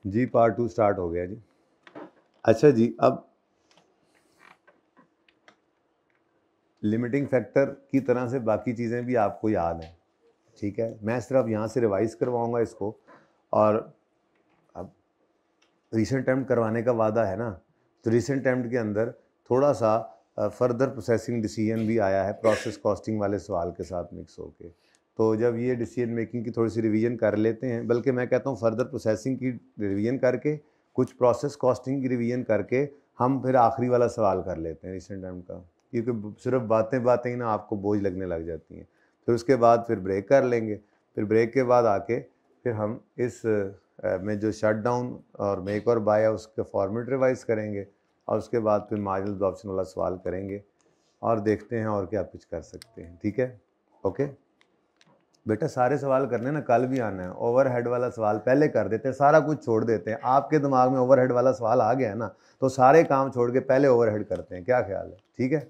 जी part 2 start हो गया जी। अच्छा जी, अब लिमिटिंग फैक्टर की तरह से बाकी चीज़ें भी आपको याद हैं, ठीक है। मैं सिर्फ यहाँ से रिवाइज़ करवाऊँगा इसको, और अब रीसेंट अटेम्प्ट करवाने का वादा है ना, तो रीसेंट अटेम्प्ट के अंदर थोड़ा सा फर्दर प्रोसेसिंग डिसीजन भी आया है प्रोसेस कॉस्टिंग वाले सवाल के साथ मिक्स होके। तो जब ये डिसीजन मेकिंग की थोड़ी सी रिवीजन कर लेते हैं, बल्कि मैं कहता हूँ फर्दर प्रोसेसिंग की रिवीजन करके कुछ प्रोसेस कॉस्टिंग की रिवीजन करके हम फिर आखिरी वाला सवाल कर लेते हैं रीसेंट अटेम्प्ट का, क्योंकि सिर्फ बातें बातें ही ना आपको बोझ लगने लग जाती हैं। फिर उसके बाद फिर ब्रेक कर लेंगे, फिर ब्रेक के बाद आके फिर हम इस में जो शट डाउन और मेक और बाय है उसका फॉर्मेट रिवाइज करेंगे, और उसके बाद फिर मार्जिनल ऑप्शन वाला सवाल करेंगे और देखते हैं और क्या कुछ कर सकते हैं। ठीक है, ओके बेटा, सारे सवाल करने ना, कल भी आना है। ओवरहेड वाला सवाल पहले कर देते हैं, सारा कुछ छोड़ देते हैं। आपके दिमाग में ओवरहेड वाला सवाल आ गया है ना, तो सारे काम छोड़ के पहले ओवरहेड करते हैं। क्या ख्याल है? ठीक है,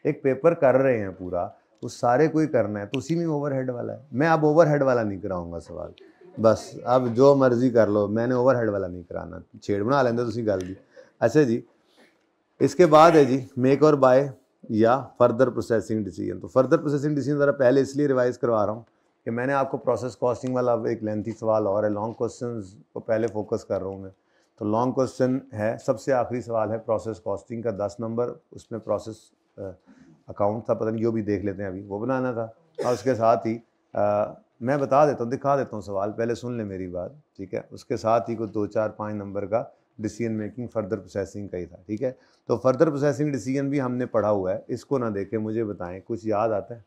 एक पेपर कर रहे हैं पूरा, उस सारे को ही करना है, तो उसी में ओवरहेड वाला है। मैं अब ओवरहेड वाला नहीं कराऊंगा सवाल, बस अब जो मर्जी कर लो, मैंने ओवरहेड वाला नहीं कराना। छेड़ बना लेंगे तुसी गल दी। अच्छा जी, इसके बाद है जी मेक और बाय या फर्दर प्रोसेसिंग डिसीजन। तो फर्दर प्रोसेसिंग डिसीजन ज़रा पहले इसलिए रिवाइज करवा रहा हूँ कि मैंने आपको प्रोसेस कॉस्टिंग वाला अब एक लेंथी सवाल और है, लॉन्ग क्वेश्चन को पहले फोकस कर रहा हूँ मैं। तो लॉन्ग क्वेश्चन है, सबसे आखिरी सवाल है प्रोसेस कॉस्टिंग का 10 नंबर, उसमें प्रोसेस अकाउंट था, पता नहीं जो भी देख लेते हैं, अभी वो बनाना था। और उसके साथ ही मैं बता देता हूँ, दिखा देता हूँ सवाल, पहले सुन ले मेरी बात, ठीक है। उसके साथ ही कोई 2, 4, 5 नंबर का डिसीजन मेकिंग फर्दर प्रोसेसिंग का ही था, ठीक है। तो फर्दर प्रोसेसिंग डिसीजन भी हमने पढ़ा हुआ है, इसको ना देखे मुझे बताएं कुछ याद आता है?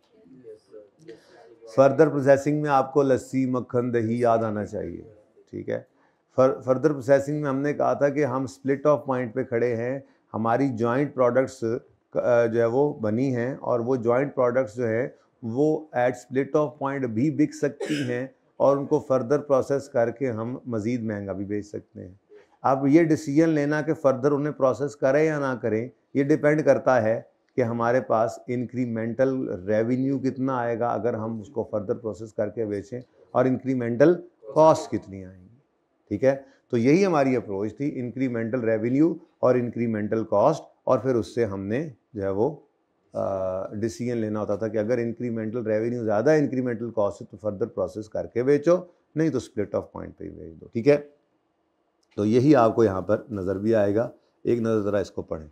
फर्दर प्रोसेसिंग में आपको लस्सी, मक्खन, दही याद आना चाहिए, ठीक है। फर्दर प्रोसेसिंग में हमने कहा था कि हम स्प्लिट ऑफ पॉइंट पे खड़े हैं, हमारी जॉइंट प्रोडक्ट्स जो है वो बनी हैं, और वो जॉइंट प्रोडक्ट्स जो है वो एट स्प्लिट ऑफ पॉइंट भी बिक सकती हैं, और उनको फर्दर प्रोसेस करके हम मज़ीद महंगा भी बेच सकते हैं। अब ये डिसीजन लेना कि फ़र्दर उन्हें प्रोसेस करें या ना करें, ये डिपेंड करता है कि हमारे पास इंक्रीमेंटल रेवेन्यू कितना आएगा अगर हम उसको फर्दर प्रोसेस करके बेचें, और इंक्रीमेंटल कॉस्ट कितनी आएंगी, ठीक है। तो यही हमारी अप्रोच थी, इंक्रीमेंटल रेवेन्यू और इंक्रीमेंटल कॉस्ट, और फिर उससे हमने जो है वो डिसीजन लेना होता था कि अगर इंक्रीमेंटल रेवेन्यू ज़्यादा है इंक्रीमेंटल कॉस्ट है तो फर्दर प्रोसेस करके बेचो, नहीं तो स्प्लिट ऑफ पॉइंट पे ही बेच दो, ठीक है। तो यही आपको यहाँ पर नज़र भी आएगा, एक नज़र ज़रा इसको पढ़ें।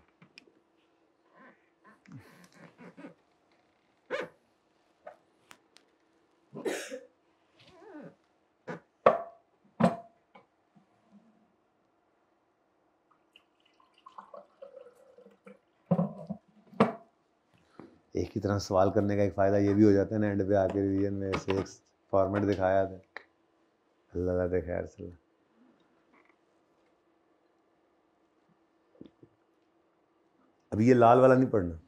एक ही तरह सवाल करने का एक फ़ायदा ये भी हो जाता है ना, एंड पे आके रिवीजन में ऐसे एक फॉर्मेट दिखाया था, अल्लाह दे खैर से। अभी ये लाल वाला नहीं पढ़ना,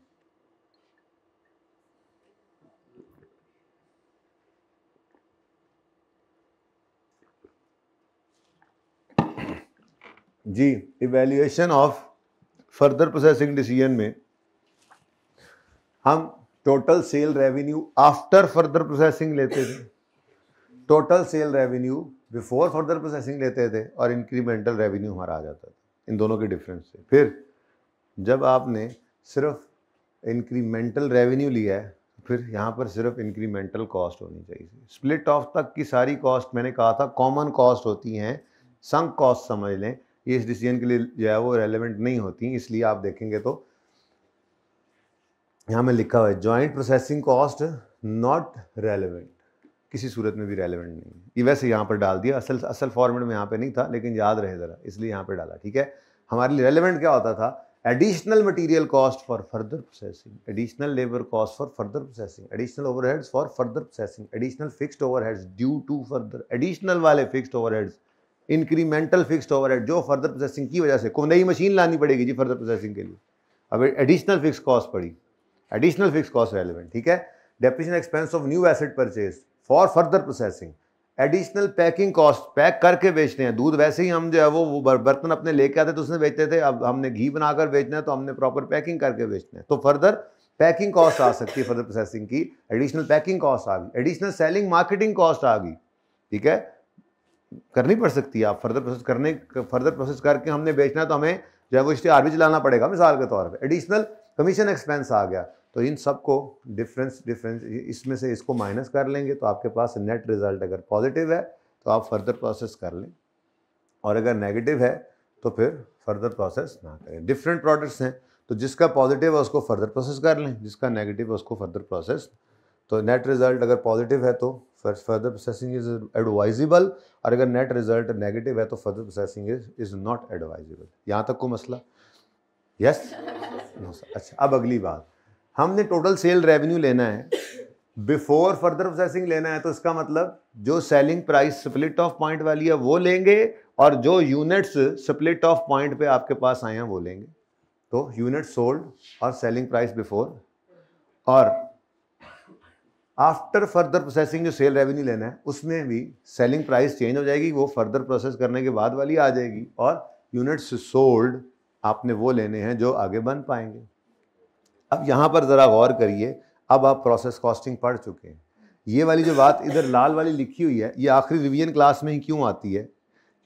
जी। Evaluation of further processing decision में हम total sale revenue after further processing लेते थे, total sale revenue before further processing लेते थे, और इंक्रीमेंटल रेवेन्यू हमारा आ जाता था इन दोनों के डिफरेंस से। फिर जब आपने सिर्फ इंक्रीमेंटल रेवेन्यू लिया है, फिर यहाँ पर सिर्फ इंक्रीमेंटल कॉस्ट होनी चाहिए। स्प्लिट ऑफ तक की सारी कॉस्ट मैंने कहा था कॉमन कॉस्ट होती हैं, संक कॉस्ट समझ लें, ये इस डिसीजन के लिए जो है वो रेलेवेंट नहीं होती, इसलिए आप देखेंगे तो यहाँ में लिखा हुआ है joint processing cost not relevant, किसी सूरत में भी रेलेवेंट नहीं है। ये वैसे यहाँ पर डाल दिया, असल फॉर्मेट में यहाँ पे नहीं था, लेकिन याद रहे ज़रा, इसलिए यहाँ पे डाला, ठीक है। हमारे लिए रेलेवेंट क्या होता था? Additional material cost for further processing, additional labour cost for further processing, additional overheads for further processing, additional fixed overheads due to further, additional वाले fixed overheads, incremental fixed overhead जो फर्दर प्रोसेसिंग की वजह से कोई नई machine लानी पड़ेगी जी further processing के लिए, अब एडिशनल फिक्स कॉस्ट पड़ी, एडिशनल फिक्स कॉस्ट रेलेवेंट, ठीक है। Depreciation expense of new asset purchase for further processing, additional packing cost, pack करके बेचते हैं दूध, वैसे ही हम जो है वो बर्तन अपने लेके आते तो उसमें बेचते थे, अब हमने घी बनाकर बेचना है तो हमने प्रॉपर पैकिंग करके बेचना है, तो फर्दर पैकिंग कॉस्ट आ सकती है फर्दर प्रोसेसिंग की, एडिशनल पैकिंग कॉस्ट आ गई, एडिशनल सेलिंग मार्केटिंग कॉस्ट आ गई, ठीक है। करनी पड़ सकती है। आप फर्दर प्रोसेस करके हमने बेचना है तो हमें जो है वो इश्तिहार भी चलाना पड़ेगा मिसाल के तौर पे, एडिशनल कमीशन एक्सपेंस आ गया। तो इन सब को डिफरेंस इसमें से इसको माइनस कर लेंगे तो आपके पास नेट रिजल्ट अगर पॉजिटिव है तो आप फर्दर प्रोसेस कर लें, और अगर नेगेटिव है तो फिर फर्दर प्रोसेस ना करें। डिफरेंट प्रोडक्ट्स हैं तो जिसका पॉजिटिव है उसको फर्दर प्रोसेस कर लें, जिसका नेगेटिव है उसको फर्दर प्रोसेस। तो नेट रिजल्ट अगर पॉजिटिव है तो फर्दर प्रोसेसिंग इज एडवाइजेबल, और अगर नेट रिजल्ट नेगेटिव है तो further processing is not advisable. यहाँ तक को मसला? यस? अच्छा, अब अगली बात, हमने टोटल सेल रेवेन्यू लेना है, बिफोर फर्दर प्रोसेसिंग लेना है, तो इसका मतलब जो selling price split of point वाली है वो लेंगे, और जो यूनिट्स स्प्लिट ऑफ पॉइंट पे आपके पास आए हैं वो लेंगे। तो यूनिट सोल्ड और सेलिंग प्राइस बिफोर, और आफ्टर फर्दर प्रोसेसिंग जो सेल रेवेन्यू लेना है उसमें भी सेलिंग प्राइस चेंज हो जाएगी, वो फर्दर प्रोसेस करने के बाद वाली आ जाएगी, और यूनिट्स सोल्ड आपने वो लेने हैं जो आगे बन पाएंगे। अब यहाँ पर ज़रा गौर करिए, अब आप प्रोसेस कॉस्टिंग पढ़ चुके हैं। ये वाली जो बात इधर लाल वाली लिखी हुई है ये आखिरी रिवीजन क्लास में ही क्यों आती है?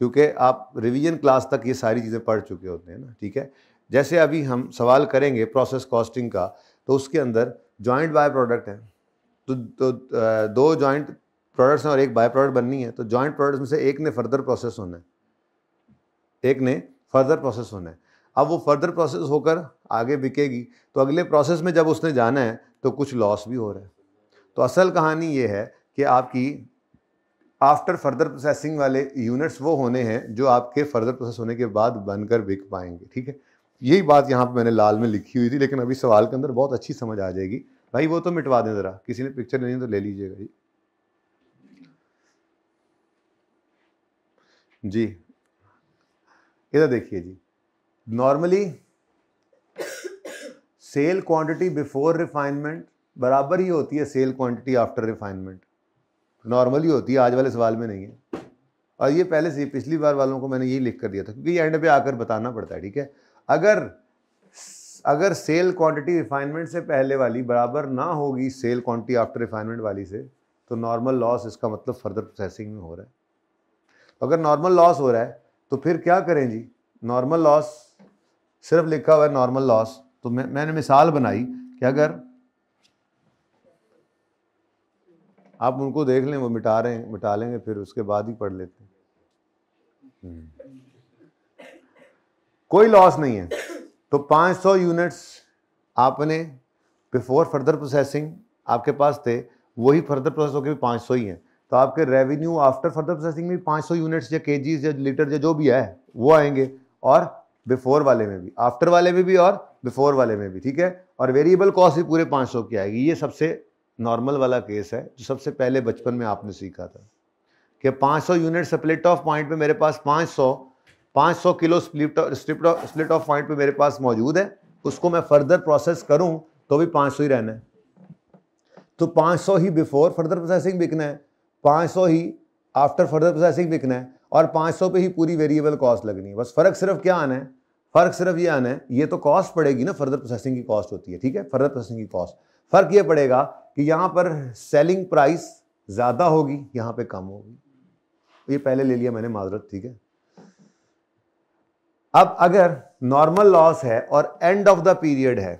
क्योंकि आप रिवीजन क्लास तक ये सारी चीज़ें पढ़ चुके होते हैं ना, ठीक है। जैसे अभी हम सवाल करेंगे प्रोसेस कॉस्टिंग का, तो उसके अंदर जॉइंट बाय प्रोडक्ट है, तो दो जॉइंट प्रोडक्ट्स हैं और एक बाय प्रोडक्ट बननी है, तो जॉइंट प्रोडक्ट्स में से एक ने फर्दर प्रोसेस होना है, एक ने फर्दर प्रोसेस होना है। अब वो फर्दर प्रोसेस होकर आगे बिकेगी, तो अगले प्रोसेस में जब उसने जाना है तो कुछ लॉस भी हो रहा है। तो असल कहानी ये है कि आपकी आफ्टर फर्दर प्रोसेसिंग वाले यूनिट्स वो होने हैं जो आपके फर्दर प्रोसेस होने के बाद बनकर बिक पाएंगे, ठीक है। यही बात यहाँ पर मैंने लाल में लिखी हुई थी, लेकिन अभी सवाल के अंदर बहुत अच्छी समझ आ जाएगी। भाई वो तो मिटवा दें ज़रा, किसी ने पिक्चर लेनी तो ले लीजिएगा जी। जी इधर देखिए जी, normally sale quantity before refinement बराबर ही होती है sale quantity after refinement, normally होती है, आज वाले सवाल में नहीं है। और ये पहले से पिछली बार वालों को मैंने यही लिख कर दिया था, क्योंकि एंड पे आकर बताना पड़ता है, ठीक है। अगर सेल क्वांटिटी रिफाइनमेंट से पहले वाली बराबर ना होगी सेल क्वांटिटी आफ्टर रिफाइनमेंट वाली से, तो नॉर्मल लॉस, इसका मतलब फर्दर प्रोसेसिंग में हो रहा है। अगर नॉर्मल लॉस हो रहा है तो फिर क्या करें जी, नॉर्मल लॉस सिर्फ लिखा हुआ है नॉर्मल लॉस, तो मैंने मिसाल बनाई कि अगर आप उनको देख लें वो मिटा लेंगे, फिर उसके बाद ही पढ़ लेते हैं। कोई लॉस नहीं है, तो 500 यूनिट्स आपने बिफोर फर्दर प्रोसेसिंग आपके पास थे, वही फर्दर प्रोसेस होकर भी 500 ही हैं, तो आपके रेवेन्यू आफ्टर फर्दर प्रोसेसिंग में 500 यूनिट्स या केजीज या लीटर या जो भी है वो आएंगे, और बिफोर वाले में भी, आफ्टर वाले में भी और बिफोर वाले में भी, ठीक है। और वेरिएबल कॉस्ट भी पूरे 500 की आएगी। ये सबसे नॉर्मल वाला केस है जो सबसे पहले बचपन में आपने सीखा था कि 500 यूनिट स्प्लिट ऑफ पॉइंट पे मेरे पास 500 किलो स्प्लिट ऑफ पॉइंट पे मेरे पास मौजूद है, उसको मैं फर्दर प्रोसेस करूं तो भी 500 ही रहना है। तो 500 ही बिफोर फर्दर प्रोसेसिंग बिकना है, 500 ही आफ्टर फर्दर प्रोसेसिंग बिकना है, और 500 पे ही पूरी वेरिएबल कॉस्ट लगनी है। बस फर्क सिर्फ क्या आना है, फर्क सिर्फ ये आना है, ये तो कॉस्ट पड़ेगी ना, फर्दर प्रोसेसिंग की कॉस्ट होती है, ठीक है, फर्दर प्रोसेसिंग की कॉस्ट। फर्क ये पड़ेगा कि यहाँ पर सेलिंग प्राइस ज़्यादा होगी, यहाँ पे कम होगी। ये पहले ले लिया मैंने, माजरत, ठीक है। अब अगर नॉर्मल लॉस है और एंड ऑफ द पीरियड है,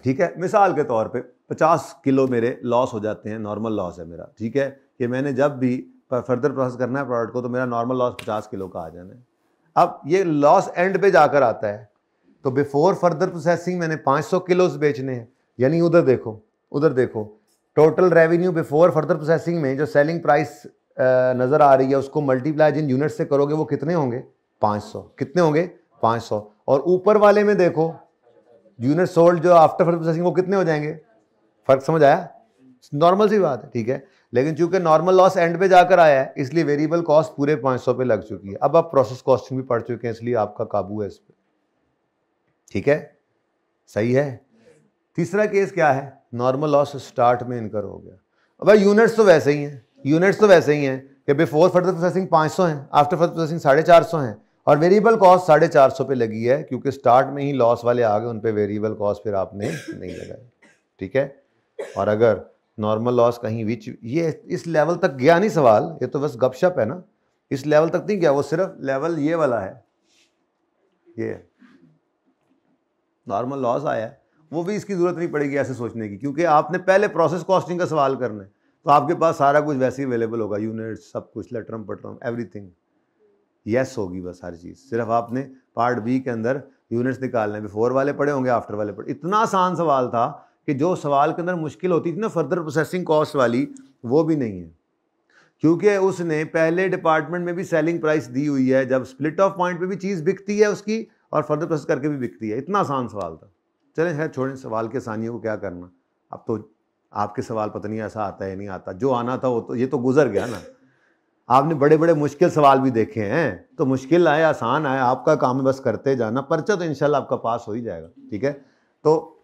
ठीक है, मिसाल के तौर पे 50 किलो मेरे लॉस हो जाते हैं, नॉर्मल लॉस है मेरा, ठीक है, कि मैंने जब भी फर्दर प्रोसेस करना है प्रोडक्ट को तो मेरा नॉर्मल लॉस 50 किलो का आ जाना है। अब ये लॉस एंड पे जाकर आता है, तो बिफोर फर्दर प्रोसेसिंग मैंने 500 किलोज बेचने हैं, यानी उधर देखो total revenue before further processing में जो सेलिंग प्राइस नज़र आ रही है उसको मल्टीप्लाई जिन यूनिट से करोगे वो कितने होंगे, 500। कितने होंगे, 500। और ऊपर वाले में देखो यूनिट सोल्ड जो आफ्टर फर्दर प्रोसेसिंग वो कितने हो जाएंगे। फर्क समझ आया? नॉर्मल सी बात है, ठीक है। लेकिन चूंकि नॉर्मल लॉस एंड पे जाकर आया है इसलिए वेरिएबल कॉस्ट पूरे 500 पे लग चुकी है। अब आप प्रोसेस कॉस्टिंग भी पढ़ चुके हैं इसलिए आपका काबू है इस पर, ठीक है, सही है। तीसरा केस क्या है, नॉर्मल लॉस स्टार्ट में इनकर हो गया। अब भाई यूनिट्स तो वैसे ही हैं कि बिफोर फर्दर प्रोसेसिंग 500 हैं, आफ्टर फर्दर प्रोसेसिंग 450 हैं, और वेरिएबल कॉस्ट 450 पे लगी है, क्योंकि स्टार्ट में ही लॉस वाले आ गए, उन पे वेरिएबल कॉस्ट फिर आपने नहीं लगाई, ठीक है। और अगर नॉर्मल लॉस कहीं बीच ये इस लेवल तक गया नहीं सवाल, ये तो बस गपशप है ना, इस लेवल तक नहीं गया, वो सिर्फ लेवल ये वाला है, ये नॉर्मल लॉस आया है, वो भी इसकी ज़रूरत नहीं पड़ेगी ऐसे सोचने की, क्योंकि आपने पहले प्रोसेस कॉस्टिंग का सवाल करना है, तो आपके पास सारा कुछ वैसे ही अवेलेबल होगा, यूनिट्स सब कुछ, लेटरम पटरम एवरीथिंग यस होगी, बस हर चीज़। सिर्फ आपने पार्ट बी के अंदर यूनिट्स निकालने, बिफोर वाले पढ़े होंगे, आफ्टर वाले पढ़े। इतना आसान सवाल था कि जो सवाल के अंदर मुश्किल होती थी ना फर्दर प्रोसेसिंग कॉस्ट वाली, वो भी नहीं है, क्योंकि उसने पहले डिपार्टमेंट में भी सेलिंग प्राइस दी हुई है, जब स्प्लिट ऑफ पॉइंट पे भी चीज़ बिकती है उसकी, और फर्दर प्रोसेस करके भी बिकती है। इतना आसान सवाल था। चलें खैर छोड़ें, सवाल के आसानियों को क्या करना, अब तो आपके सवाल पता नहीं ऐसा आता है नहीं आता, जो आना था वो तो ये तो गुजर गया ना। आपने बड़े बड़े मुश्किल सवाल भी देखे हैं, तो मुश्किल आए आसान आए, आपका काम है बस करते जाना, पर्चा तो इंशाल्लाह आपका पास हो ही जाएगा, ठीक है। तो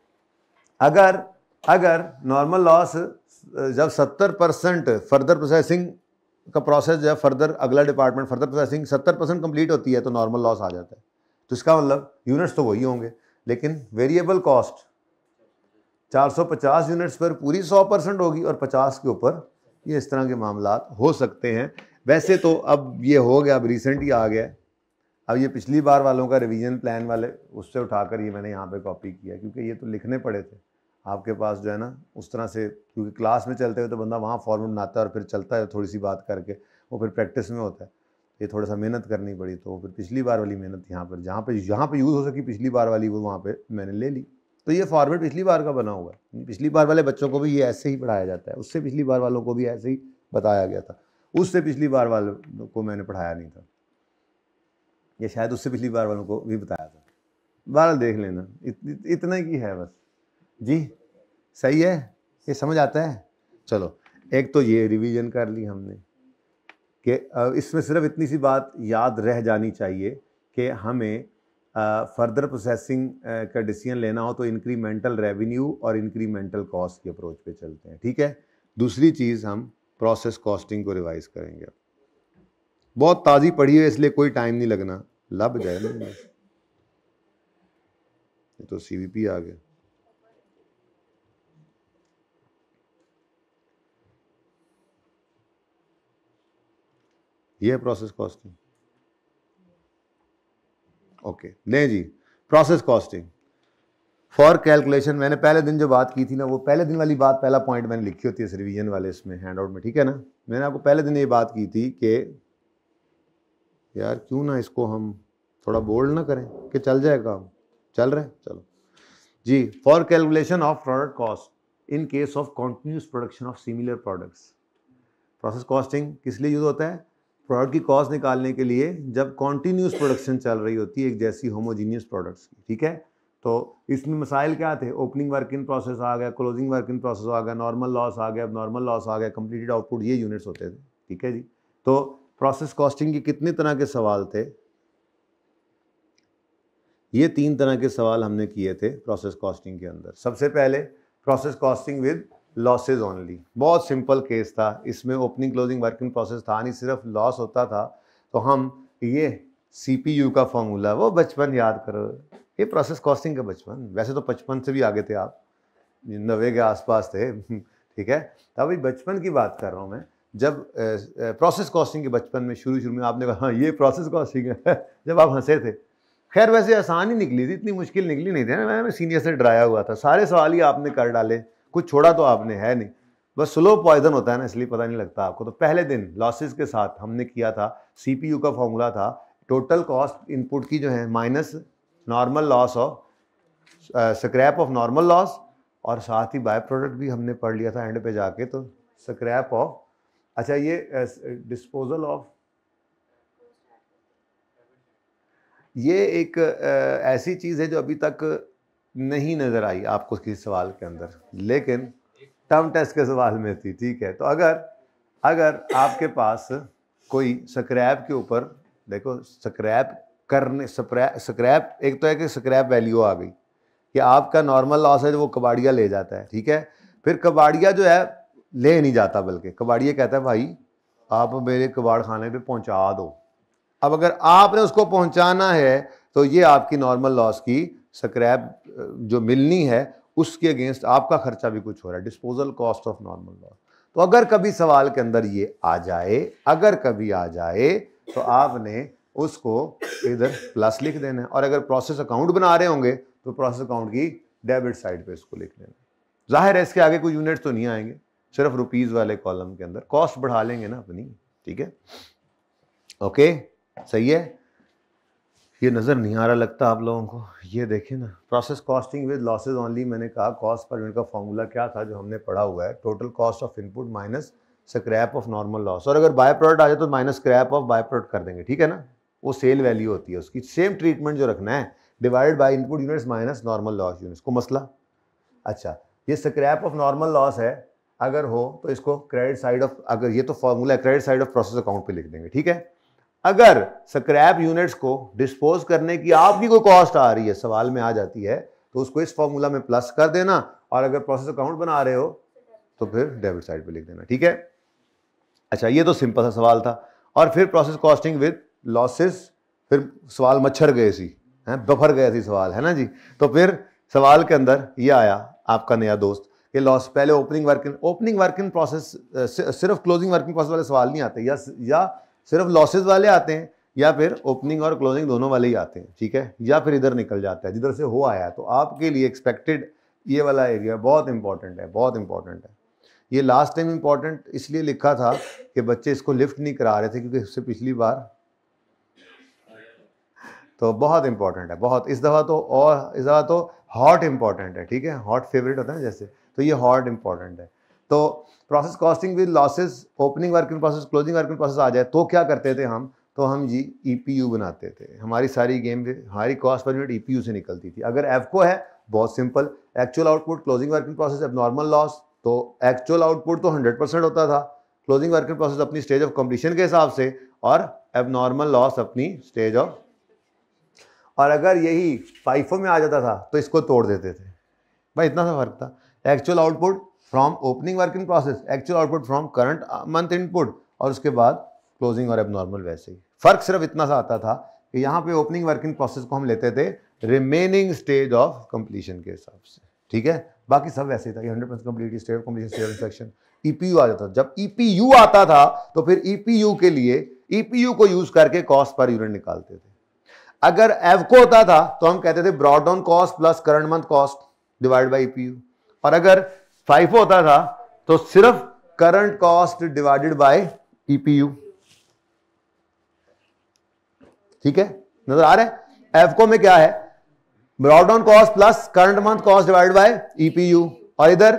अगर नॉर्मल लॉस जब 70% फर्दर प्रोसेसिंग का प्रोसेस जब फर्दर अगला डिपार्टमेंट फर्दर प्रोसेसिंग 70% कंप्लीट होती है तो नॉर्मल लॉस आ जाता है। तो इसका मतलब यूनिट्स तो वही होंगे, लेकिन वेरिएबल कॉस्ट 450 यूनिट्स पर पूरी 100% होगी और 50 के ऊपर ये इस तरह के मामलात हो सकते हैं। वैसे तो अब ये हो गया, अब रिसेंट ही आ गया, अब ये पिछली बार वालों का रिवीजन प्लान वाले उससे उठाकर ये मैंने यहाँ पे कॉपी किया, क्योंकि ये तो लिखने पड़े थे आपके पास जो है ना उस तरह से, क्योंकि क्लास में चलते हुए तो बंदा वहाँ फॉर्मूला बनाता है और फिर चलता है थोड़ी सी बात करके, वो फिर प्रैक्टिस में होता है, ये थोड़ा सा मेहनत करनी पड़ी, तो फिर पिछली बार वाली मेहनत यहाँ पर जहाँ पे यूज़ हो सकी पिछली बार वाली, वो वहाँ पर मैंने ले ली। तो ये फॉर्मेट पिछली बार का बना हुआ है, पिछली बार वाले बच्चों को भी ये ऐसे ही पढ़ाया जाता है, उससे पिछली बार वालों को भी ऐसे ही बताया गया था, उससे पिछली बार वालों को मैंने पढ़ाया नहीं था, ये शायद उससे पिछली बार वालों को भी बताया था। बार देख लेना, इतना ही है बस जी, सही है, ये समझ आता है। चलो एक तो ये रिवीजन कर ली हमने कि इसमें सिर्फ इतनी सी बात याद रह जानी चाहिए कि हमें फर्दर प्रोसेसिंग का डिसीजन लेना हो तो इंक्रीमेंटल रेवेन्यू और इंक्रीमेंटल कॉस्ट की अप्रोच पे चलते हैं, ठीक है। दूसरी चीज़ हम प्रोसेस कॉस्टिंग को रिवाइज करेंगे। बहुत ताज़ी पढ़ी है इसलिए कोई टाइम नहीं लगना, लब जाए ना, ये तो CVP आ गया। ये है प्रोसेस कॉस्टिंग, ओके। नहीं जी, प्रोसेस कॉस्टिंग फॉर कैलकुलेशन, मैंने पहले दिन जो बात की थी ना, वो पहले दिन वाली बात, पहला पॉइंट मैंने लिखी होती है इस रिवीजन वाले इसमें हैंडआउट में, ठीक है ना। मैंने आपको पहले दिन ये बात की थी कि यार क्यों ना इसको हम थोड़ा बोल्ड ना करें कि चल जाए काम, चल रहा है, चलो जी। For calculation of product cost in case of continuous production of similar products, process costing किस लिए यूज होता है? प्रोडक्ट की कॉस्ट निकालने के लिए, जब कॉन्टीन्यूस प्रोडक्शन चल रही होती है एक जैसी होमोजीनियस प्रोडक्ट्स की, ठीक है। तो इसमें मसाइल क्या थे? ओपनिंग वर्क इन प्रोसेस आ गया, क्लोजिंग वर्क इन प्रोसेस आ गया, नॉर्मल लॉस आ गया, नॉर्मल लॉस आ गया, कंप्लीटेड आउटपुट, ये यूनिट्स होते थे, ठीक है जी। तो प्रोसेस कॉस्टिंग के कितने तरह के सवाल थे? ये 3 तरह के सवाल हमने किए थे प्रोसेस कॉस्टिंग के अंदर। सबसे पहले process costing with losses only, बहुत सिंपल केस था, इसमें opening closing work in process था नहीं, सिर्फ लॉस होता था। तो हम ये CPU का फॉर्मूला, वो बचपन याद करो, ये प्रोसेस कॉस्टिंग का बचपन, वैसे तो 55 से भी आगे थे आप, 90 के आसपास थे, ठीक है। तभी बचपन की बात कर रहा हूँ मैं, जब प्रोसेस कॉस्टिंग के बचपन में शुरू में आपने कहा हाँ ये प्रोसेस कॉस्टिंग है, जब आप हंसे थे। खैर वैसे आसान ही निकली थी, इतनी मुश्किल निकली नहीं थी ना, मैं सीनियर से डराया हुआ था, सारे सवाल ही आपने कर डाले, कुछ छोड़ा तो आपने है नहीं, बस स्लो पॉइजन होता है ना, इसलिए पता नहीं लगता आपको। तो पहले दिन लॉसेस के साथ हमने किया था, CPU का फॉर्मूला था टोटल कॉस्ट इनपुट की जो है minus normal loss of scrap of normal loss, और साथ ही बाय प्रोडक्ट भी हमने पढ़ लिया था एंड पे जाके, तो स्क्रैप ऑफ, अच्छा ये डिस्पोजल ऑफ, ये एक ऐसी चीज़ है जो अभी तक नहीं नज़र आई आपको किसी सवाल के अंदर, लेकिन टर्म टेस्ट के सवाल में थी, ठीक है। तो अगर आपके पास कोई स्क्रैप के ऊपर, देखो स्क्रैप करने, स्क्रैप एक तो है कि स्क्रैप वैल्यू आ गई कि आपका नॉर्मल लॉस है जो वो कबाड़िया ले जाता है, ठीक है। फिर कबाड़िया जो है ले नहीं जाता, बल्कि कबाड़िया कहता है भाई आप मेरे कबाड़ खाने पे पहुंचा दो। अब अगर आपने उसको पहुंचाना है तो ये आपकी नॉर्मल लॉस की स्क्रैप जो मिलनी है उसके अगेंस्ट आपका खर्चा भी कुछ हो रहा है, disposal cost of normal loss. तो अगर कभी सवाल के अंदर ये आ जाए, अगर कभी आ जाए तो आपने उसको इधर प्लस लिख देना है, और अगर प्रोसेस अकाउंट बना रहे होंगे तो प्रोसेस अकाउंट की डेबिट साइड पे इसको लिख देना। जाहिर है इसके आगे कोई यूनिट तो नहीं आएंगे, सिर्फ रुपीज वाले कॉलम के अंदर कॉस्ट बढ़ा लेंगे ना अपनी, ठीक है। ओके, सही है। ये नज़र नहीं आ रहा लगता आप लोगों को, ये देखें ना, process costing with losses only. मैंने कहा कॉस्ट पर यूनिट का फॉर्मूला क्या था जो हमने पढ़ा हुआ है, total cost of input minus scrap of normal loss, और अगर बाय प्रोडक्ट आ जाए तो minus scrap of by product कर देंगे, ठीक है ना। वो सेल वैल्यू होती है उसकी, सेम ट्रीटमेंट जो रखना है, divide by input units minus normal loss units को मसला। अच्छा, ये स्क्रैप ऑफ नॉर्मल लॉस है, अगर हो तो इसको क्रेडिट साइड ऑफ, अगर ये तो फॉर्मूला है, credit side of process account पे लिख देंगे, ठीक है। अगर स्क्रैप यूनिट्स को डिस्पोज करने की आपकी कोई कॉस्ट आ रही है, सवाल में आ जाती है, तो उसको इस फॉर्मूला में प्लस कर देना, और अगर प्रोसेस अकाउंट बना रहे हो तो फिर डेबिट साइड पे लिख देना, ठीक है। अच्छा, ये तो सिंपल सा सवाल था। और फिर प्रोसेस कॉस्टिंग विद लॉसेस, फिर सवाल मच्छर गए सी हैं, बफर गए सी सवाल, है ना जी। तो फिर सवाल के अंदर ये आया आपका नया दोस्त कि लॉस, पहले ओपनिंग वर्क इन प्रोसेस, सिर्फ क्लोजिंग वर्किंग प्रोसेस वाले सवाल नहीं आते, या सिर्फ लॉसेज वाले आते हैं, या फिर ओपनिंग और क्लोजिंग दोनों वाले ही आते हैं, ठीक है, या फिर इधर निकल जाता है जिधर से हो आया है। तो आपके लिए एक्सपेक्टेड ये वाला एरिया बहुत इंपॉर्टेंट है, बहुत इंपॉर्टेंट है। ये लास्ट टाइम इंपॉर्टेंट इसलिए लिखा था कि बच्चे इसको लिफ्ट नहीं करा रहे थे, क्योंकि इससे पिछली बार, तो बहुत इंपॉर्टेंट है, बहुत। इस दफ़ा तो, और इस दफ़ा तो हॉट इंपॉर्टेंट है, ठीक है, हॉट फेवरेट होता है जैसे, तो ये हॉट इंपॉर्टेंट है। तो process costing with losses, opening work in process, closing work in process आ जाए तो क्या करते थे हम, तो हम जी ईपीयू बनाते थे। हमारी सारी गेम, हमारी कॉस्ट पर यूनिट ईपीयू से निकलती थी। अगर एफको है, बहुत simple, actual output, closing work in process, abnormal loss, तो एक्चुअल आउटपुट तो 100% होता था, क्लोजिंग वर्क इन प्रोसेस अपनी स्टेज ऑफ कंप्लीशन के हिसाब से, और एबनॉर्मल लॉस अपनी स्टेज ऑफ, और अगर यही फाइफो में आ जाता था तो इसको तोड़ देते थे भाई, इतना सा फर्क था। Actual output from opening work in process, actual output from current month input, और उसके बाद क्लोजिंग और एबनॉर्मल वैसे ही। फर्क सिर्फ इतना सा आता था कि यहाँ पे ओपनिंग वर्क इन प्रोसेस को हम लेते थे रिमेनिंग स्टेज ऑफ कंप्लीशन के हिसाब से, ठीक है, बाकी सब वैसे ही था, 100% complete, stage of completion, stage of inspection. EPU आ जाता था, जब ईपीयू आता था तो फिर ईपीयू के लिए ईपीयू को यूज करके कॉस्ट पर यूनिट निकालते थे। अगर एवको होता था तो हम कहते थे brought down cost plus current month cost divide by EPU, और अगर फाइफो होता था तो सिर्फ current cost divided by EPU, ठीक है, नजर आ रहा है। एफको में क्या है, brought down cost plus current month cost divided by EPU, और इधर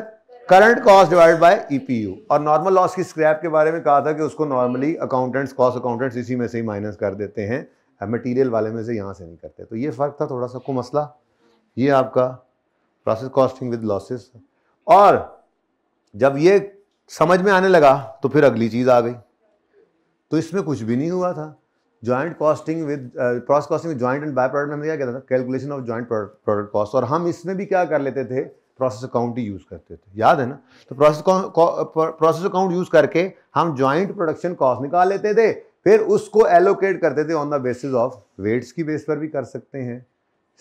current cost divided by EPU. और नॉर्मल लॉस की स्क्रैप के बारे में कहा था कि उसको नॉर्मली अकाउंटेंट्स, कॉस्ट अकाउंटेंट्स इसी में से ही माइनस कर देते हैं, मटेरियल वाले में से यहां से नहीं करते। तो ये फर्क था थोड़ा सा को मसला। ये आपका प्रोसेस कॉस्टिंग विद लॉसेस। और जब ये समझ में आने लगा तो फिर अगली चीज आ गई, तो इसमें कुछ भी नहीं हुआ था। Joint costing with process costing with joint and by product में हमने क्या कहता था, calculation of joint product cost, और हम इसमें भी क्या कर लेते थे, प्रोसेस अकाउंट ही यूज करते थे, याद है ना। तो प्रोसेस अकाउंट यूज करके हम जॉइंट प्रोडक्शन कॉस्ट निकाल लेते थे, फिर उसको एलोकेट करते थे on the basis of weights की बेस पर भी कर सकते हैं,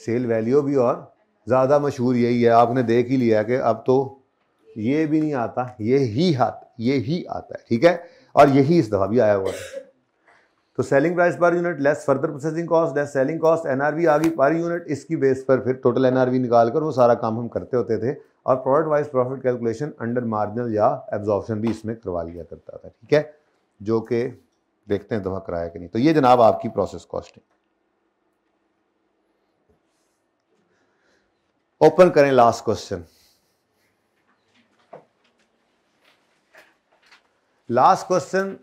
सेल वैल्यू भी, और ज़्यादा मशहूर यही है, आपने देख ही लिया कि अब तो ये भी नहीं आता, ये ही आता है, ठीक है, और यही इस दफ़ा भी आया हुआ है। तो selling price per unit less further processing cost less selling cost, NRV आ गई पर यूनिट, इसकी बेस पर फिर टोटल एनआरवी निकालकर वो सारा काम हम करते होते थे, और product wise profit calculation under marginal या एब्जॉर्प्शन भी इसमें करवा लिया करता था, ठीक है, जो कि देखते हैं दफा कराया कि नहीं। तो ये जनाब आपकी प्रोसेस कॉस्टिंग। ओपन करें लास्ट क्वेश्चन। लास्ट क्वेश्चन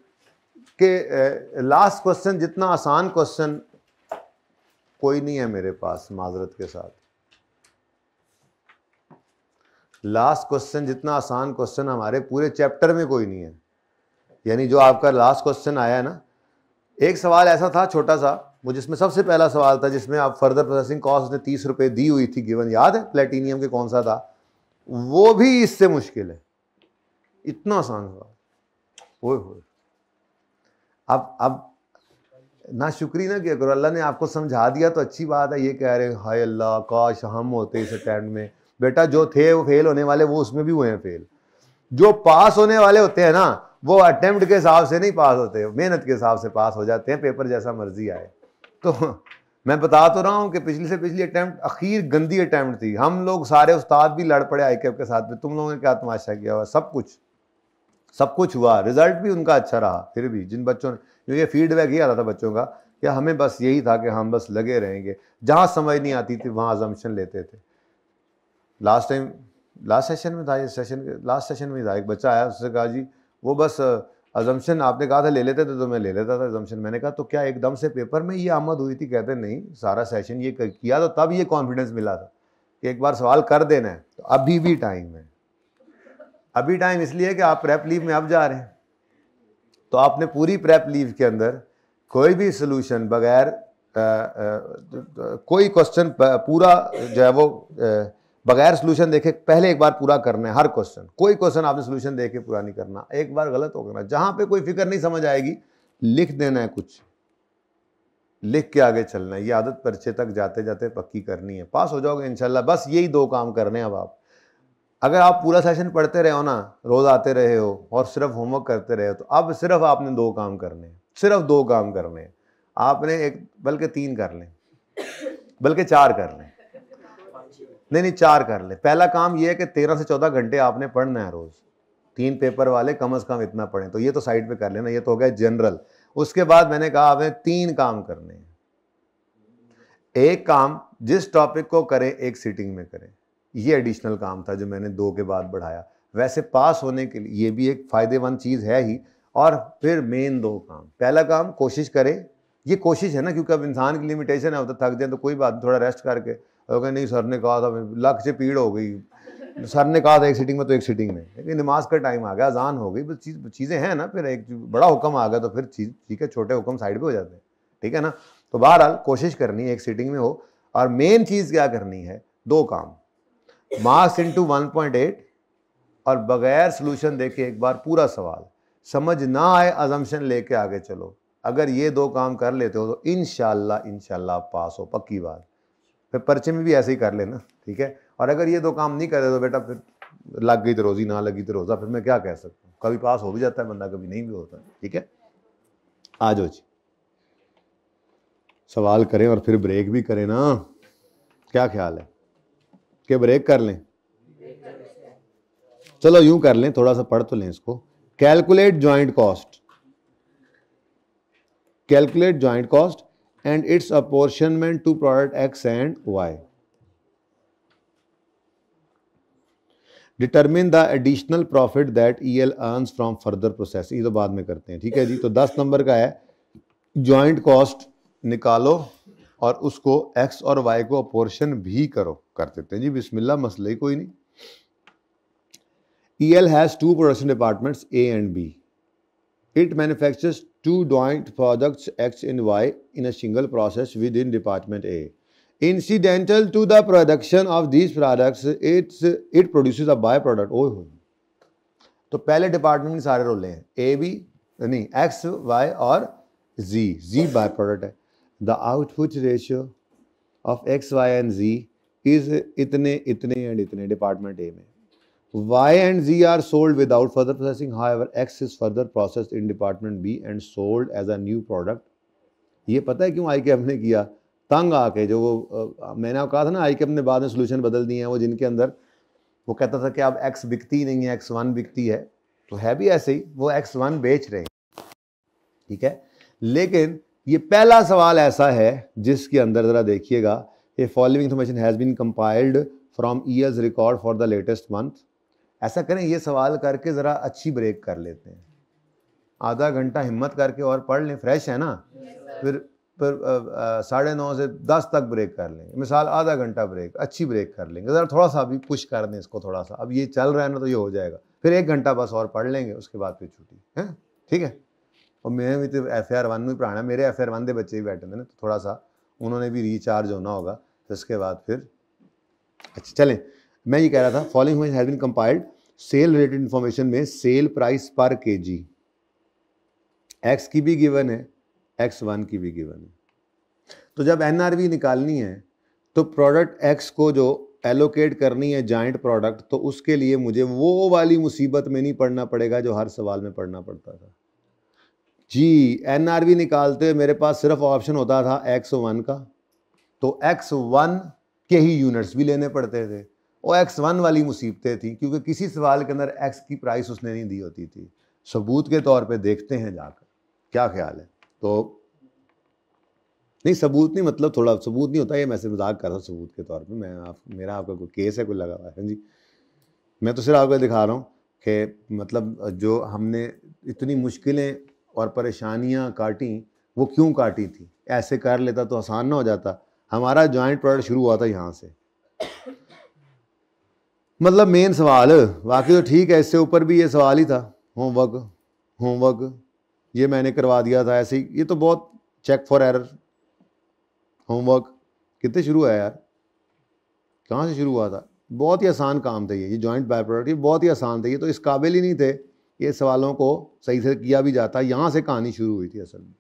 के लास्ट क्वेश्चन जितना आसान क्वेश्चन कोई नहीं है मेरे पास, माजरत के साथ। लास्ट क्वेश्चन जितना आसान क्वेश्चन हमारे पूरे चैप्टर में कोई नहीं है। यानी जो आपका लास्ट क्वेश्चन आया है ना, एक सवाल ऐसा था छोटा सा, वो जिसमें सबसे पहला सवाल था जिसमें आप फर्दर प्रोसेसिंग कॉस्ट ने 30 रुपए दी हुई थी गिवन, याद है प्लेटिनियम के कौन सा था, वो भी इससे मुश्किल है, इतना आसान सवाल। ओए अब ना शुक्री ना किया करो, अल्लाह ने आपको समझा दिया तो अच्छी बात है, ये कह रहे हाय अल्लाह काश हम होते इस अटेम्प्ट में। बेटा जो थे वो फेल होने वाले वो उसमें भी हुए हैं फेल। जो पास होने वाले होते हैं ना वो अटेम्प्ट के हिसाब से नहीं पास होते, मेहनत के हिसाब से पास हो जाते हैं, पेपर जैसा मर्जी आए। तो मैं बता तो रहा हूँ कि पिछली से पिछली अटेम्प्ट आखिर गंदी अटेम्प्ट थी, हम लोग सारे उस्ताद भी लड़ पड़े आईकेप के साथ में, तुम लोगों ने क्या तमाशा किया हुआ, सब कुछ हुआ, रिजल्ट भी उनका अच्छा रहा। फिर भी जिन बच्चों ने, ये फीडबैक ये आता था बच्चों का कि हमें बस यही था कि हम बस लगे रहेंगे, जहाँ समझ नहीं आती थी वहाँ अजम्पशन लेते थे। लास्ट सेशन में था, ये सेशन लास्ट सेशन में था, एक बच्चा आया, उससे कहा जी वो बस अजम्पशन आपने कहा था ले लेते थे तो मैं ले लेता था अजम्पशन। मैंने कहा तो क्या एकदम से पेपर में ये आमद हुई थी? कहते नहीं, सारा सेशन ये किया तो तब ये कॉन्फिडेंस मिला था कि एक बार सवाल कर देना है। तो अभी भी टाइम है, अभी टाइम इसलिए कि आप प्रेप लीव में अब जा रहे हैं, तो आपने पूरी प्रेप लीव के अंदर कोई भी सोल्यूशन बगैर कोई क्वेश्चन पूरा जो है वो बगैर सोल्यूशन देखे पहले एक बार पूरा करना है हर क्वेश्चन। कोई क्वेश्चन आपने सोल्यूशन देके पूरा नहीं करना, एक बार गलत हो गया, जहां पे कोई फिक्र नहीं समझ आएगी लिख देना है, कुछ लिख के आगे चलना है। ये आदत पर्चे तक जाते जाते पक्की करनी है, पास हो जाओगे इंशाल्लाह। बस यही 2 काम करने हैं अब आप। अगर आप पूरा सेशन पढ़ते रहे हो ना, रोज आते रहे हो और सिर्फ होमवर्क करते रहे हो, तो अब सिर्फ आपने 2 काम करने हैं, सिर्फ 2 काम करने हैं आपने, एक बल्कि 3 कर लें, बल्कि 4 कर लें, नहीं 4 कर लें। पहला काम यह है कि 13 से 14 घंटे आपने पढ़ना है रोज, 3 पेपर वाले कम से कम इतना पढ़ें, तो ये तो साइड पे कर लेना, ये तो हो गया जनरल। उसके बाद मैंने कहा आपने 3 काम करने हैं। एक काम जिस टॉपिक को करें एक सीटिंग में करें, ये एडिशनल काम था जो मैंने 2 के बाद बढ़ाया। वैसे पास होने के लिए ये भी एक फायदेमंद चीज है ही। और फिर मेन 2 काम, पहला काम कोशिश करें, ये कोशिश है ना, क्योंकि अब इंसान की लिमिटेशन है, तो थक जाए तो कोई बात, थोड़ा रेस्ट करके अगर नहीं सर ने कहा था, लक से पीड़ हो गई, सर ने कहा था एक सीटिंग में तो एक सीटिंग में, लेकिन नमाज का टाइम आ गया, अजान हो गई, बस चीज़ें हैं ना, फिर एक बड़ा हुक्म आ गया तो फिर चीज़ ठीक है, छोटे हुक्म साइड पे हो जाते हैं, ठीक है ना। तो बहरहाल कोशिश करनी है एक सीटिंग में हो। और मेन चीज़ क्या करनी है, 2 काम, मार्क्स इंटू 1.8 और बगैर सोल्यूशन देके एक बार पूरा सवाल, समझ ना आए अजम्पशन लेके आगे चलो। अगर ये 2 काम कर लेते हो तो इंशाल्लाह आप पास हो, पक्की बात। फिर पर्चे में भी ऐसे ही कर लेना, ठीक है। और अगर ये 2 काम नहीं करे तो बेटा फिर लग गई तो रोजी, ना लगी तो रोजा, फिर मैं क्या कह सकता हूँ। कभी पास हो भी जाता है बंदा, कभी नहीं भी होता, ठीक है। आ जाओ जी, सवाल करें और फिर ब्रेक भी करें ना, क्या ख्याल है कि ब्रेक कर लें? चलो यूं कर लें, थोड़ा सा पढ़ तो लें इसको। Calculate joint cost, calculate joint cost and its apportionment to product X and Y. Determine the additional profit that EL earns from further process. ये तो बाद में करते हैं, ठीक है जी। तो 10 नंबर का है, जॉइंट कॉस्ट निकालो और उसको X और Y को अपोर्शन भी करो। कर देते हैं जी, बिस्मिल्लाह, मसला ही कोई नहीं। EL has 2 production departments A and B. It manufactures 2 joint products X and Y in a single process within department A. Incidental to the production of these products, it produces a byproduct. ओह, तो पहले department में सारे रोले हैं, A B नहीं, X Y और Z by product है। The output ratio of X Y and Z is इतने इतने एंड इतने डिपार्टमेंट ए में। Y and Z are sold without further processing. However, X is further processed in department B and sold as a new product. ये पता है क्यों IKEM ने किया? तंग आके, जो वो मैंने कहा था ना, IKEM ने बाद में सोल्यूशन बदल दिए हैं, वो जिनके अंदर वो कहता था कि अब X बिकती नहीं है, X1 बिकती है, तो है भी ऐसे ही, वो X1 बेच रहे हैं, ठीक है। लेकिन ये पहला सवाल ऐसा है जिसके अंदर जरा देखिएगा, a following information has been compiled from years record for the latest month. ऐसा करें, ये सवाल करके ज़रा अच्छी ब्रेक कर लेते हैं, आधा घंटा हिम्मत करके और पढ़ लें, फ्रेश है ना। फिर 9:30 से 10 तक ब्रेक कर लें, मिसाल आधा घंटा ब्रेक, अच्छी ब्रेक कर लेंगे, ज़रा थोड़ा सा अभी पुश कर दें इसको थोड़ा सा। अब ये चल रहा है ना तो ये हो जाएगा, फिर 1 घंटा बस और पढ़ लेंगे, उसके बाद फिर छुट्टी है, ठीक है। और मैं भी तो FR1 में पढ़ाना, मेरे FR1 के बच्चे भी बैठे थे ना, तो थोड़ा सा उन्होंने भी रिचार्ज होना होगा, तो उसके बाद फिर अच्छा चलें। मैं ये कह रहा था, following has been compiled, sale related information में सेल प्राइस पर केजी एक्स की भी गिवन है, X1 की भी गिवन है। तो जब NRV निकालनी है तो प्रोडक्ट X को जो एलोकेट करनी है जॉइंट प्रोडक्ट, तो उसके लिए मुझे वो वाली मुसीबत में नहीं पड़ना पड़ेगा जो हर सवाल में पढ़ना पड़ता था जी। NRV निकालते हुए मेरे पास सिर्फ ऑप्शन होता था X1 का, तो X1 के ही यूनिट्स भी लेने पड़ते थे। और X1 वाली मुसीबतें थी क्योंकि किसी सवाल के अंदर X की प्राइस उसने नहीं दी होती थी। सबूत के तौर पे देखते हैं जाकर, क्या ख्याल है? तो नहीं, सबूत नहीं, मतलब थोड़ा सबूत नहीं होता, ये मैं सिर्फ मजाक कर रहा हूँ सबूत के तौर पे। मेरा आपका कोई केस है कोई लगा हुआ है जी? मैं तो सिर्फ आपको दिखा रहा हूँ कि मतलब जो हमने इतनी मुश्किलें और परेशानियां काटी, वो क्यों काटी थी। ऐसे कर लेता तो आसान ना हो जाता। हमारा जॉइंट प्रोडक्ट शुरू हुआ था यहाँ से, मतलब मेन सवाल बाकी तो ठीक है, इससे ऊपर भी ये सवाल ही था। होमवर्क ये मैंने करवा दिया था ऐसे ही। ये तो बहुत चेक फॉर एरर होमवर्क कितने शुरू है यार, कहाँ से शुरू हुआ था? बहुत ही आसान काम था ये जॉइंट बाय प्रोडक्ट, ये बहुत ही आसान था। ये तो इस काबिल ही नहीं थे, ये सवालों को सही से किया भी जाता। यहाँ से कहानी शुरू हुई थी असल में।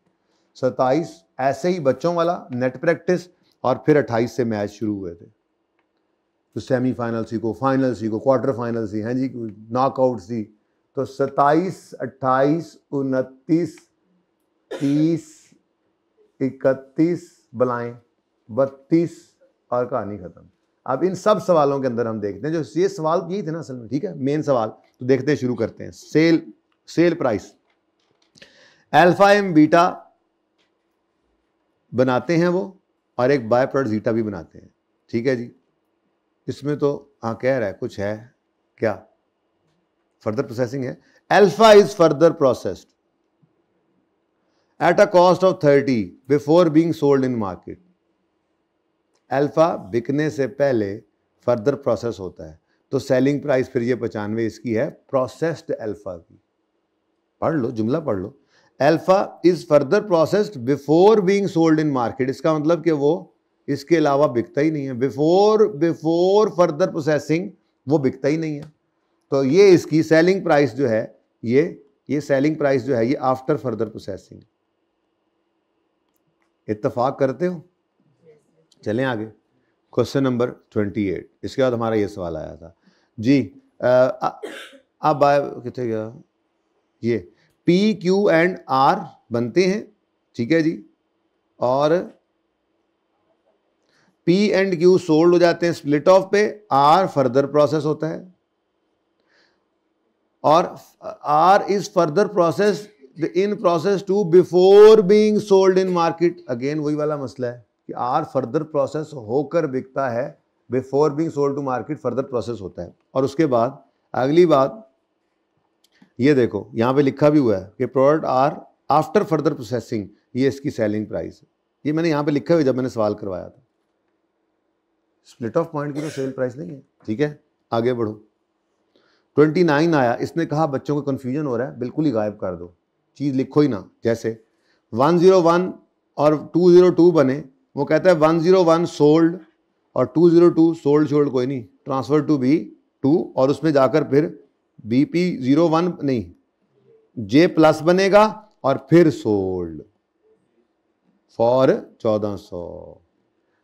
27 ऐसे ही बच्चों वाला नेट प्रैक्टिस, और फिर 28 से मैच शुरू हुए थे। तो सेमीफाइनल सीखो, फाइनल सीखो, क्वार्टर फाइनल सी हैं जी, नॉकआउट सी। तो 27, 28, 29, 30, 31 बलाएं 32 और कहानी खत्म। अब इन सब सवालों के अंदर हम देखते हैं, जो ये सवाल यही थे ना असल में, ठीक है, मेन सवाल। तो देखते हैं, शुरू करते हैं। Sale price alpha M beta बनाते हैं वो, और एक बाय प्रोडक्ट जीटा भी बनाते हैं, ठीक है जी। इसमें तो हाँ कह रहा है कुछ है क्या, फर्दर प्रोसेसिंग है। Alpha is further processed at a cost of 30 before being sold in market. Alpha बिकने से पहले फर्दर प्रोसेस होता है, तो सेलिंग प्राइस फिर ये 95 इसकी है, प्रोसेस्ड अल्फा की। पढ़ लो, जुमला पढ़ लो। Alpha is further processed before being sold in market, इसका मतलब कि वो इसके अलावा बिकता ही नहीं है। बिफोर फर्दर प्रोसेसिंग वो बिकता ही नहीं है। तो ये इसकी सेलिंग प्राइस जो है, ये सेलिंग प्राइस जो है, ये आफ्टर फर्दर प्रोसेसिंग। इत्तेफाक करते हो? चलें आगे। Question number 28। इसके बाद हमारा ये सवाल आया था जी। अब कितने गया ये, पी क्यू एंड आर बनते हैं, ठीक है जी, और पी एंड क्यू सोल्ड हो जाते हैं स्प्लिट ऑफ पे, आर फर्दर प्रोसेस होता है, और R is further process in process two before being sold in market. Again वही वाला मसला है कि आर फर्दर प्रोसेस होकर बिकता है, before being sold to market further process होता है। और उसके बाद अगली बात ये देखो, यहां पे लिखा भी हुआ है कि product R after further processing, ये इसकी सेलिंग प्राइस है। ये मैंने यहां पे लिखा हुआ जब मैंने सवाल करवाया था। स्प्लिट ऑफ पॉइंट की तो सेल प्राइस नहीं है, ठीक है। आगे बढ़ो। 29 आया, इसने कहा बच्चों को कंफ्यूजन हो रहा है, बिल्कुल ही गायब कर दो, चीज लिखो ही ना। जैसे 101 और 202 बने, वो कहता है 101 सोल्ड और 202 सोल्ड छोल्ड कोई नहीं, ट्रांसफर टू B2, और उसमें जाकर फिर BP01 नहीं J+ बनेगा और फिर सोल्ड फॉर 1400।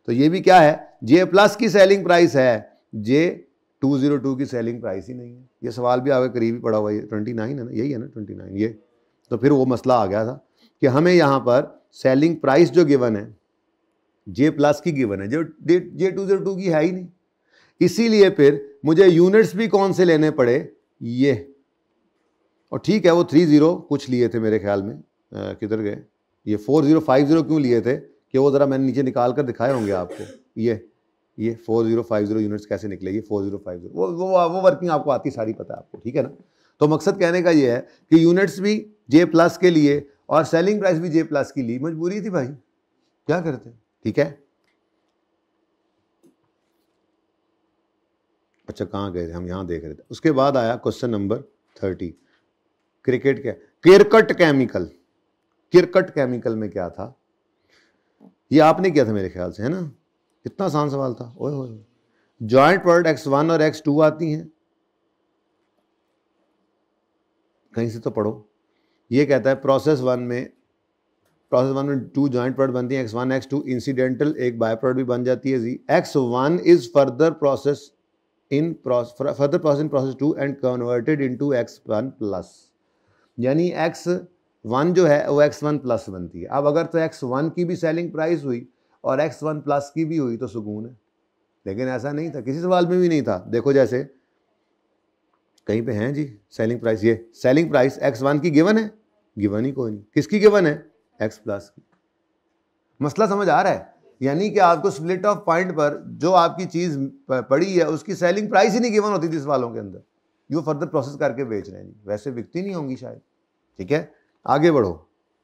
तो ये भी क्या है, J+ की सेलिंग प्राइस है, J202 की सेलिंग प्राइस ही नहीं है। ये सवाल भी आगे करीब ही पड़ा हुआ है, 29 है ना, यही है ना 29 ये। तो फिर वो मसला आ गया था कि हमें यहाँ पर सेलिंग प्राइस जो गिवन है J+ की गिवन है, जो J202 की है ही नहीं। इसीलिए फिर मुझे यूनिट्स भी कौन से लेने पड़े, ये। और ठीक है, वो 30 कुछ लिए थे मेरे ख्याल में, किधर गए ये 4050 क्यों लिए थे, कि वो ज़रा मैंने नीचे निकाल कर दिखाए होंगे आपको। ये 4050 यूनिट्स कैसे निकले, ये 4050 वो वर्किंग आपको आती सारी पता है आपको, ठीक है ना। तो मकसद कहने का ये है कि यूनिट्स भी J+ के लिए और सेलिंग प्राइस भी J+ की ली, मजबूरी थी भाई, क्या करते, ठीक है। अच्छा कहाँ गए थे हम, यहाँ देख रहे थे। उसके बाद आया क्वेश्चन नंबर 30। क्रिकेट क्या, किरकट केमिकल में क्या था, ये आपने किया था मेरे ख्याल से, है ना। इतना आसान सवाल था, ओए होए। जॉइंट प्रोडक्ट X1 और X2 आती हैं, कहीं से तो पढ़ो। ये कहता है प्रोसेस 1 में प्रोसेस 1 में 2 जॉइंट प्रोडक्ट बनती है, X1 X2 इंसिडेंटल एक बाय प्रोडक्ट भी बन जाती है जी। X1 is further process in process 2 and converted into X1 plus, यानी X1 जो है वो X1 प्लस बनती है। अब अगर तो X1 की भी सेलिंग प्राइस हुई और X1 प्लस की भी हुई तो सुकून है, लेकिन ऐसा नहीं था, किसी सवाल में भी नहीं था। देखो जैसे कहीं पे हैं जी सेलिंग प्राइस, ये सेलिंग प्राइस X1 की गिवन है, गिवन ही कोई नहीं, किसकी गिवन है, X प्लस की। मसला समझ आ रहा है? यानी कि आपको स्प्लिट ऑफ पॉइंट पर जो आपकी चीज पड़ी है उसकी सेलिंग प्राइस ही नहीं गिवन होती थी सवालों के अंदर, ये फर्दर प्रोसेस करके बेच रहे हैं, वैसे बिकती नहीं होंगी शायद। ठीक है, आगे बढ़ो,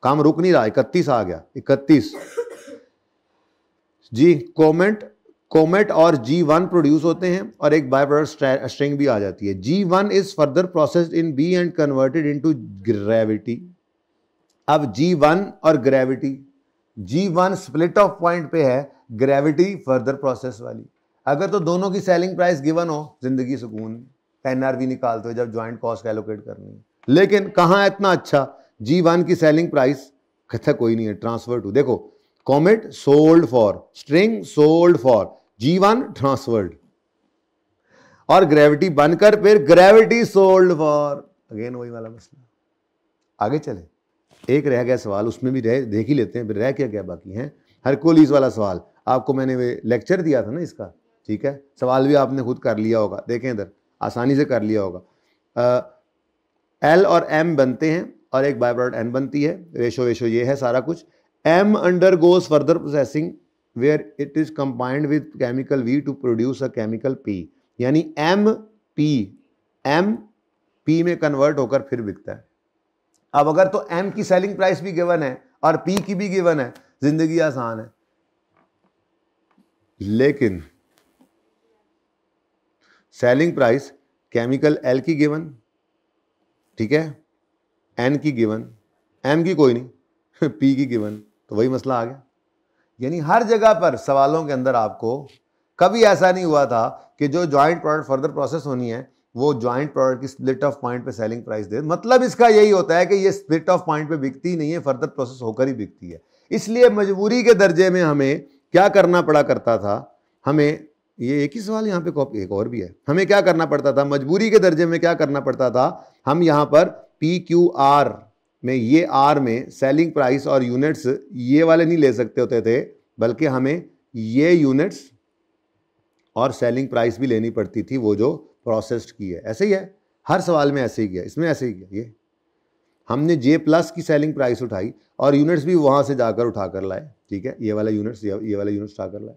काम रुक नहीं रहा। 31 आ गया, 31 जी। कोमेट और G1 प्रोड्यूस होते हैं और एक बाय प्रोडक्ट स्ट्रिंग भी आ जाती है। G1 is further processed in B and converted into gravity. अब G1 और gravity, G1 split of point पे है, ग्रेविटी फर्दर प्रोसेस वाली। अगर तो दोनों की सेलिंग प्राइस गिवन हो, जिंदगी सुकून, NRV निकालते हो जब ज्वाइंट कॉस्ट एलोकेट करनी है। लेकिन कहां इतना अच्छा, G1 की सेलिंग प्राइस कहता कोई नहीं है, ट्रांसफर टू, देखो comet sold for, string sold for, G1 transferred, और ग्रेविटी बनकर फिर ग्रेविटी सोल्ड फॉर, अगेन वही वाला मसला। आगे चले, एक रह गया सवाल, उसमें भी देख ही लेते हैं, फिर रह क्या गया बाकी हैं। हरकुलिस वाला सवाल आपको मैंने लेक्चर दिया था ना इसका, ठीक है, सवाल भी आपने खुद कर लिया होगा, देखें इधर आसानी से कर लिया होगा। L और M बनते हैं और एक बाय प्रोडक्ट N बनती है, रेशो वेशो ये है सारा कुछ। M undergoes further processing where it is combined with chemical V to produce a chemical P, यानी M P में कन्वर्ट होकर फिर बिकता है। अब अगर तो M की सेलिंग प्राइस भी गिवन है और P की भी गिवन है, जिंदगी आसान है। लेकिन सेलिंग प्राइस केमिकल L की गिवन, ठीक है, N की गिवन, M की कोई नहीं, P की गिवन, तो वही मसला आ गया। यानी हर जगह पर सवालों के अंदर आपको कभी ऐसा नहीं हुआ था कि जो ज्वाइंट प्रोडक्ट फर्दर प्रोसेस होनी है वो ज्वाइंट प्रोडक्ट की स्प्लिट ऑफ पॉइंट पे सेलिंग प्राइस दे। मतलब इसका यही होता है कि ये स्प्लिट ऑफ पॉइंट पे बिकती नहीं है, फर्दर प्रोसेस होकर ही बिकती है। इसलिए मजबूरी के दर्जे में हमें क्या करना पड़ा करता था, हमें ये एक ही सवाल यहाँ पे कॉपी, एक और भी है, हमें क्या करना पड़ता था मजबूरी के दर्जे में, क्या करना पड़ता था, हम यहाँ पर PQR में, ये R में सेलिंग प्राइस और यूनिट्स ये वाले नहीं ले सकते होते थे, बल्कि हमें ये यूनिट्स और सेलिंग प्राइस भी लेनी पड़ती थी, वो जो प्रोसेस्ड की है। ऐसे ही है, हर सवाल में ऐसे ही किया, इसमें ऐसे ही किया। ये हमने J प्लस की सेलिंग प्राइस उठाई और यूनिट्स भी वहां से जाकर उठाकर लाए, ठीक है, ये वाला यूनिट्स, ये वाला यूनिट्स उठाकर लाए,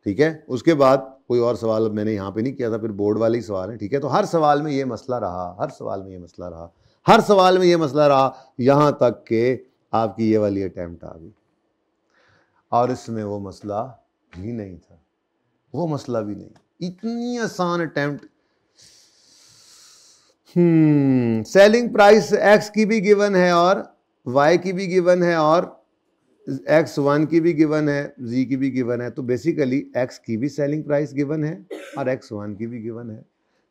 ठीक है। उसके बाद कोई और सवाल मैंने यहाँ पे नहीं किया था, फिर बोर्ड वाले ही सवाल है, ठीक है। तो हर सवाल में ये मसला रहा, हर सवाल में ये मसला रहा, हर सवाल में ये मसला रहा, यहां तक कि आपकी ये वाली अटेम्प्ट आ गई और इसमें वो मसला भी नहीं था, वो मसला भी नहीं, इतनी आसान अटेम्प्ट। सेलिंग प्राइस X की भी गिवन है और Y की भी गिवन है और X1 की भी गिवन है, Z की भी गिवन है, तो बेसिकली X की भी सेलिंग प्राइस गिवन है और X1 की भी गिवन है।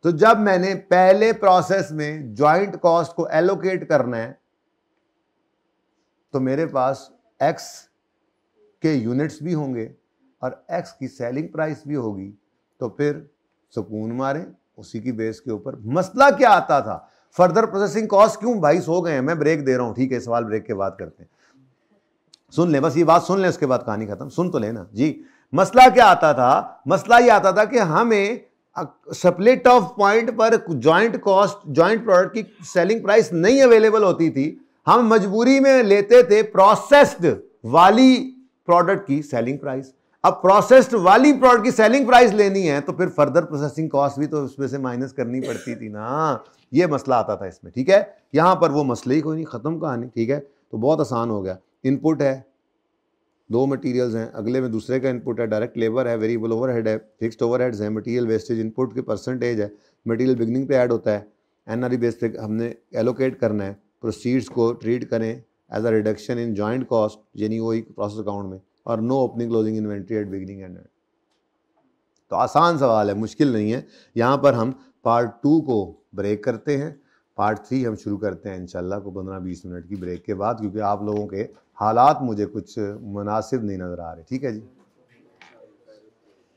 तो जब मैंने पहले प्रोसेस में ज्वाइंट कॉस्ट को एलोकेट करना है तो मेरे पास X के यूनिट्स भी होंगे और X की सेलिंग प्राइस भी होगी, तो फिर सुकून मारे उसी की बेस के ऊपर। मसला क्या आता था, फर्दर प्रोसेसिंग कॉस्ट क्यों भाई सो गए हैं, मैं ब्रेक दे रहा हूं, ठीक है, सवाल ब्रेक के बाद करते हैं, सुन ले, बस ये बात सुन ले, उसके बाद कहानी खत्म, सुन तो लेना जी। मसला क्या आता था, मसला ये आता था कि हमें स्प्लिट ऑफ पॉइंट पर ज्वाइंट कॉस्ट, ज्वाइंट प्रोडक्ट की सेलिंग प्राइस नहीं अवेलेबल होती थी, हम मजबूरी में लेते थे प्रोसेस्ड वाली प्रोडक्ट की सेलिंग प्राइस। अब प्रोसेस्ड वाली प्रोडक्ट की सेलिंग प्राइस लेनी है तो फिर फर्दर प्रोसेसिंग कॉस्ट भी तो उसमें से माइनस करनी पड़ती थी ना, ये मसला आता था इसमें, ठीक है। यहां पर वो मसले ही कोई नहीं, खत्म कहानी, ठीक है। तो बहुत आसान हो गया, इनपुट है, दो मटेरियल्स हैं, अगले में दूसरे का इनपुट है, डायरेक्ट लेबर है, वेरिएबल ओवरहेड है, फिक्स्ड ओवरहेड्स हैं, मटेरियल वेस्टेज इनपुट के परसेंटेज है, मटेरियल बिगनिंग पे ऐड होता है, NRE बेस पे हमने एलोकेट करना है, प्रोसीड्स को ट्रीट करें as a reduction in joint cost, यानी वही प्रोसेस अकाउंट में, और no opening closing inventory at beginning and end. तो आसान सवाल है, मुश्किल नहीं है। यहाँ पर हम पार्ट 2 को ब्रेक करते हैं, पार्ट 3 हम शुरू करते हैं इंशाल्लाह को 15-20 मिनट की ब्रेक के बाद, क्योंकि आप लोगों के हालात मुझे कुछ मुनासिब नहीं नज़र आ रहे। ठीक है जी।